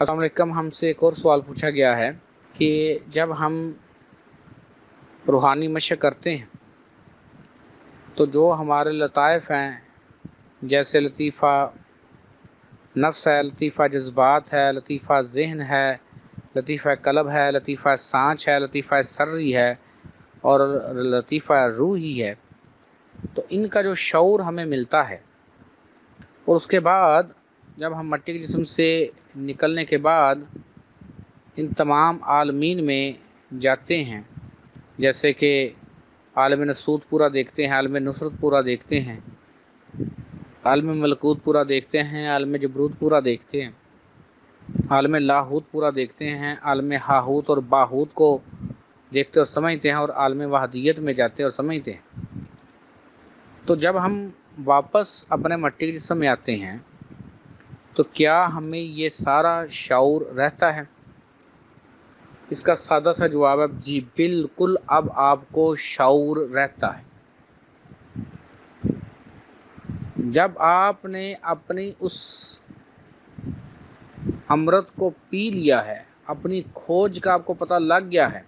अस्सलाम वालेकुम। हमसे एक और सवाल पूछा गया है कि जब हम रूहानी मशक़ करते हैं तो जो हमारे लताइफ़ हैं, जैसे लतीफ़ा नफ्स है, लतीफ़ा जज्बात है, लतीफ़ा ज़हन है, लतीफ़ा कल्ब है, लतीफ़ा सांच है, लतीफ़ा सर्री है और लतीफ़ा रूही है, तो इनका जो शऊर हमें मिलता है और उसके बाद जब हम मट्टी के जिस्म से निकलने के बाद इन तमाम आलमीन में जाते हैं, जैसे कि आलम नसूत पूरा देखते हैं, आलम नुसरत पूरा देखते हैं, आलम मलकूत पूरा देखते हैं, आलम जबरूत पूरा देखते हैं, आलम लाहूत पूरा देखते हैं, आलम हाहूत और बाहूत को देखते और समझते हैं और आलम वहदियत में जाते और समझते हैं। तो जब हम वापस अपने मट्टी के जिस्म में आते हैं तो क्या हमें ये सारा शऊर रहता है? इसका सादा सा जवाब है जी बिल्कुल, अब आपको शऊर रहता है। जब आपने अपनी उस अमृत को पी लिया है, अपनी खोज का आपको पता लग गया है,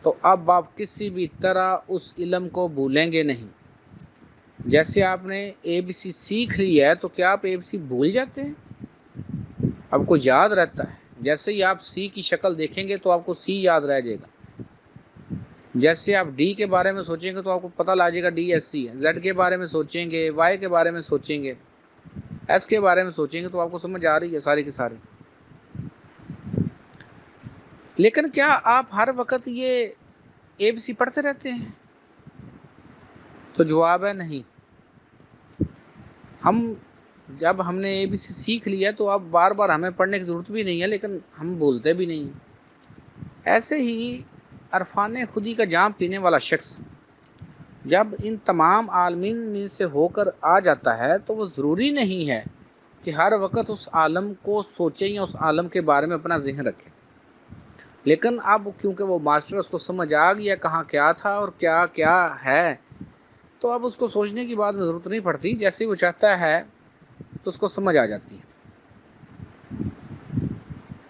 तो अब आप किसी भी तरह उस इल्म को भूलेंगे नहीं। जैसे आपने ABC सीख ली है तो क्या आप ABC भूल जाते हैं? आपको याद रहता है। जैसे ही आप C की शक्ल देखेंगे तो आपको C याद रह जाएगा। जैसे आप D के बारे में सोचेंगे तो आपको पता लग जाएगा DSC है। Z के बारे में सोचेंगे, Y के बारे में सोचेंगे, S के बारे में सोचेंगे तो आपको समझ आ रही है सारी की सारी। लेकिन क्या आप हर वक्त ये ABC पढ़ते रहते हैं? तो जवाब है नहीं। जब हमने ABC सीख लिया तो अब बार बार हमें पढ़ने की ज़रूरत भी नहीं है, लेकिन हम बोलते भी नहीं। ऐसे ही अरफान खुदी का जाम पीने वाला शख्स जब इन तमाम आलमीन में से होकर आ जाता है तो वो ज़रूरी नहीं है कि हर वक्त उस आलम को सोचे या उस आलम के बारे में अपना ज़हन रखे। लेकिन अब क्योंकि वो मास्टर उसको समझ आ गया कहाँ क्या था और क्या क्या है, तो अब उसको सोचने की बाद में ज़रूरत नहीं पड़ती। जैसे ही वो चाहता है तो उसको समझ आ जाती है।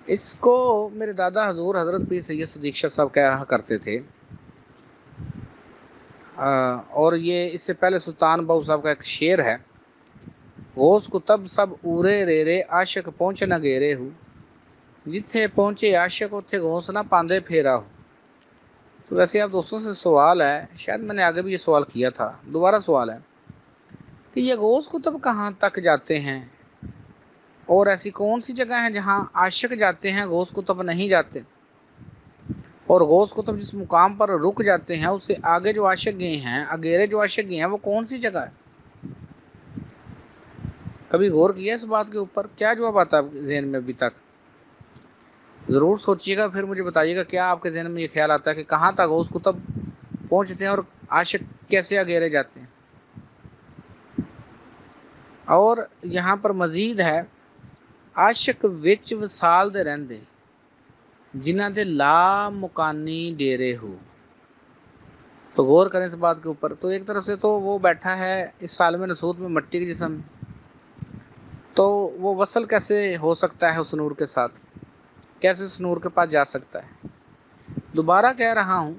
इसको मेरे दादा हजूर हज़रत पीर सैयद सदीक शाह साहब कहा करते थे। और ये इससे पहले सुल्तान बाहू साहब का एक शेर है, गौस को तब सब उरे रेरे आशिक पहुँच न गेरे हूँ, जिथे पहुँचे आशिक उथे गौस ना पांदे फेरा हो। तो वैसे आप दोस्तों से सवाल है, शायद मैंने आगे भी ये सवाल किया था, दोबारा सवाल है कि ये गौस को तब कहाँ तक जाते हैं और ऐसी कौन सी जगह है जहाँ आशिक जाते हैं गौस को तब नहीं जाते, और गौस को तब जिस मुकाम पर रुक जाते हैं उससे आगे जो आशिक गए हैं, अगेरे जो आशिक गए हैं, वो कौन सी जगह है? कभी गौर किया इस बात के ऊपर? क्या जवाब आता है आपके जहन में अभी तक? ज़रूर सोचिएगा, फिर मुझे बताइएगा क्या आपके जहन में ये ख्याल आता है कि कहाँ तक गौस कुतुब पहुँचते हैं और आशिक कैसे अगेरे जाते हैं। और यहाँ पर मज़ीद है, आशिक विच वसाल दे रहंदे जिन्हां दे ला मुकानी डेरे हो। तो गौर करें इस बात के ऊपर। तो एक तरफ से तो वो बैठा है इस साल में नसूत में मट्टी के जिस्म, तो वो वसल कैसे हो सकता है उस नूर के साथ? कैसे उस नूर के पास जा सकता है? दोबारा कह रहा हूँ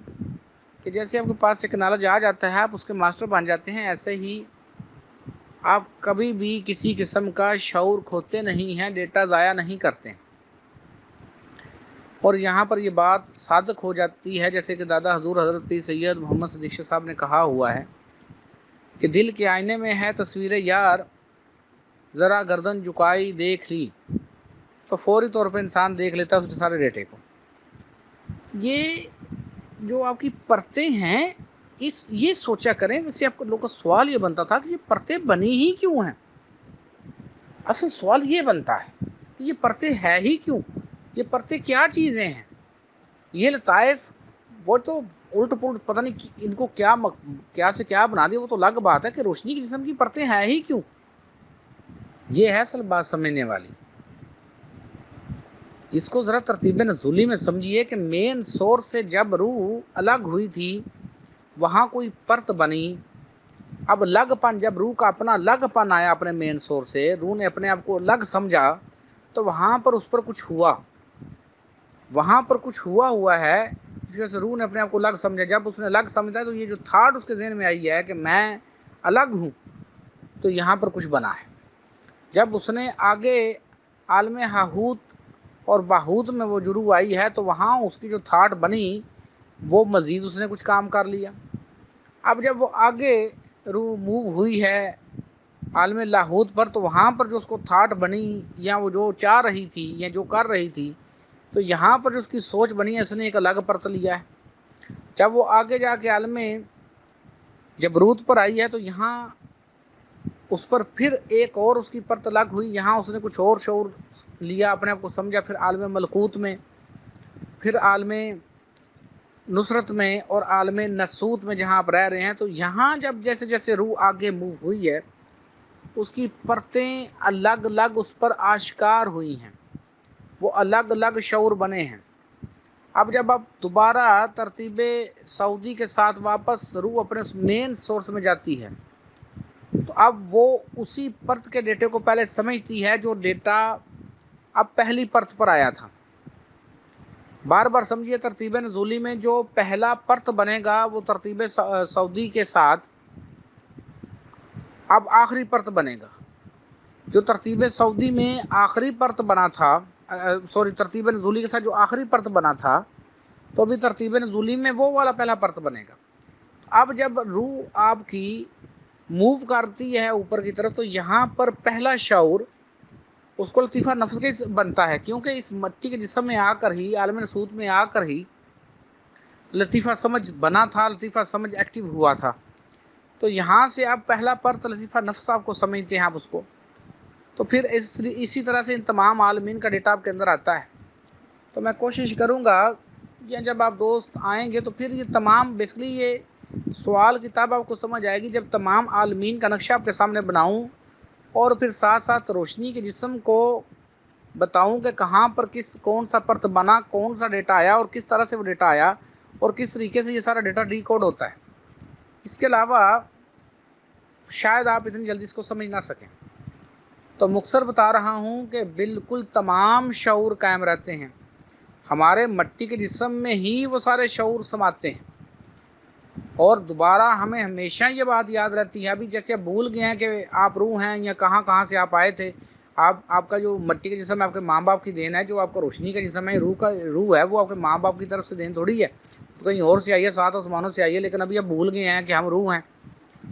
कि जैसे आपके पास एक नॉलेज आ जाता है, आप उसके मास्टर बन जाते हैं, ऐसे ही आप कभी भी किसी किस्म का शऊर खोते नहीं हैं, डेटा ज़ाया नहीं करते। और यहाँ पर ये बात सादक हो जाती है, जैसे कि दादा हजूर हज़रत पीर सैयद मोहम्मद सदीक शाह साहब ने कहा हुआ है कि दिल के आईने में है तस्वीर यार, ज़रा गर्दन झुकाई देख ली, तो फौरी तौर पर इंसान देख लेता है उसके सारे डेटे को। ये जो आपकी परतें हैं, ये सोचा करें। वैसे आपको लोगों का सवाल ये बनता था कि ये परतें बनी ही क्यों हैं? असल सवाल ये बनता है कि ये परतें है ही क्यों? ये परतें क्या चीज़ें हैं? ये लताइफ वो तो उल्ट पुल्ट पता नहीं इनको क्या से क्या बना दिया, वो तो अलग बात है कि रोशनी के जिस्म की परतें हैं ही क्यों? ये है असल बात समझने वाली। इसको ज़रा तरतीब नज़ूली में समझिए कि मेन सोर्स से जब रूह अलग हुई थी वहाँ कोई परत बनी। अब लगपन, जब रूह का अपना लगपन आया अपने मेन सोर्स से, रूह ने अपने आप को अलग समझा, تو وہاں پر اس پر کچھ ہوا، وہاں پر کچھ ہوا ہے، اس کی وجہ سے روح نے اپنے آپ کو الگ سمجھا۔ جب اس نے الگ سمجھا تو یہ جو تھاٹ اس کے ذہن میں آئی ہے کہ میں الگ ہوں، تو یہاں پر کچھ بنا ہے۔ جب اس نے آگے عالم ہاہوت اور باہوت میں وہ جو روح آئی ہے، تو وہاں اس کی جو تھاٹ بنی وہ مزید اس نے کچھ کام کر لیا۔ اب جب وہ آگے روح موو ہوئی ہے عالم لاہوت پر، تو وہاں پر جو اس کو تھاٹ بنی یا وہ جو چاہ رہی تھی یا جو کر رہی تھی، تو یہاں پر جو اس کی سوچ بنی ہے، اس نے ایک الگ پرت لیا ہے۔ جب وہ آگے جا کے عالم جبروت پر آئی ہے، تو یہاں اس پر پھر ایک اور اس کی پرت الگ ہوئی، یہاں اس نے کچھ اور شعور لیا، اپنے آپ کو سمجھا۔ پھر عالم ملکوت میں، پھر عالم نصرت میں اور عالم نسوت میں جہاں آپ رہ رہے ہیں، تو یہاں جب جیسے جیسے روح آگے موو ہوئی ہے، اس کی پرتیں الگ الگ اس پر آشکار ہوئی ہیں، وہ الگ الگ شعور بنے ہیں۔ اب جب آپ دوبارہ ترتیب سعودی کے ساتھ واپس روح اپنے مین سورس میں جاتی ہے، تو اب وہ اسی پرت کے ڈیٹے کو پہلے سمجھتی ہے جو ڈیٹا اب پہلی پرت پر آیا تھا۔ بار بار سمجھیے، ترتیب نزولی میں جو پہلا پرت بنے گا وہ ترتیب سعودی کے ساتھ اب آخری پرت بنے گا۔ جو ترتیب سعودی میں آخری پرت بنا تھا، ترتیب نزولی کے ساتھ جو آخری پرت بنا تھا، تو ابھی ترتیب نزولی میں وہ والا پہلا پرت بنے گا۔ اب جب روح آپ کی موو کرتی ہے اوپر کی طرف، تو یہاں پر پہلا شعور اس کو لطیفہ نفس کے بنتا ہے، کیونکہ اس مٹی کے جسم میں آ کر ہی، عالم نسوت میں آ کر ہی لطیفہ سمجھ بنا تھا، لطیفہ سمجھ ایکٹیو ہوا تھا۔ تو یہاں سے اب پہلا پرت لطیفہ نفس آپ کو سمجھتے ہیں آپ اس کو، تو پھر اسی طرح سے ان تمام عالمین کا ڈیٹا آپ کے اندر آتا ہے۔ تو میں کوشش کروں گا، یا جب آپ دوست آئیں گے تو پھر یہ تمام بیسکلی یہ سوال کتاب آپ کو سمجھ آئے گی، جب تمام عالمین کا نقشہ آپ کے سامنے بناؤں اور پھر ساتھ ساتھ روشنی کے جسم کو بتاؤں کہ کہاں پر کون سا پرت بنا، کون سا ڈیٹا آیا اور کس طرح سے وہ ڈیٹا آیا اور کس طریقے سے یہ سارا ڈیٹا ڈی کوڈ ہوتا ہے۔ اس کے علاوہ شاید آپ اتنی جلدی اس کو سمجھ نہ سکیں، تو مختصر بتا رہا ہوں کہ بالکل تمام شعور قائم رہتے ہیں، ہمارے مٹی کے جسم میں ہی وہ سارے شعور سماتے ہیں۔ اور دوبارہ ہمیں ہمیشہ یہ بات یاد رہتی ہے، ابھی جیسے آپ بھول گئے ہیں کہ آپ روح ہیں یا کہاں سے آپ آئے تھے۔ آپ کا جو مٹی کا جسم ہے آپ کے ماں باپ کی دین ہے، جو آپ کا روشنی کا جسم ہے، روح ہے، وہ آپ کے ماں باپ کی طرف سے دین تھوڑی ہے، تو کہیں اور سے آئیے، سات آسمانوں سے آئیے، لیکن ابھی آپ بھول گئے ہیں کہ ہم روح ہیں،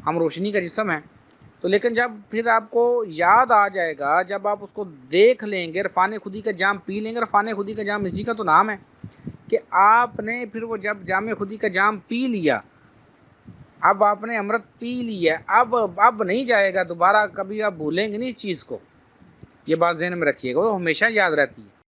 ہم روشنی کا جسم ہیں۔ تو لیکن جب پھر آپ کو یاد آ جائے گا، جب آپ اس کو دیکھ لیں گے، عرفان خودی کا جام پی لیں گے، عرفان خودی کا جام اسی کا تو نام ہے کہ آپ نے پھر وہ جب جام خودی کا جام پی لیا، اب آپ نے امرت پی لیا، اب نہیں جائے گا دوبارہ، کبھی آپ بھولیں گے نہیں اس چیز کو، یہ بات ذہن میں رکھیے گا، وہ ہمیشہ یاد رہتی ہے۔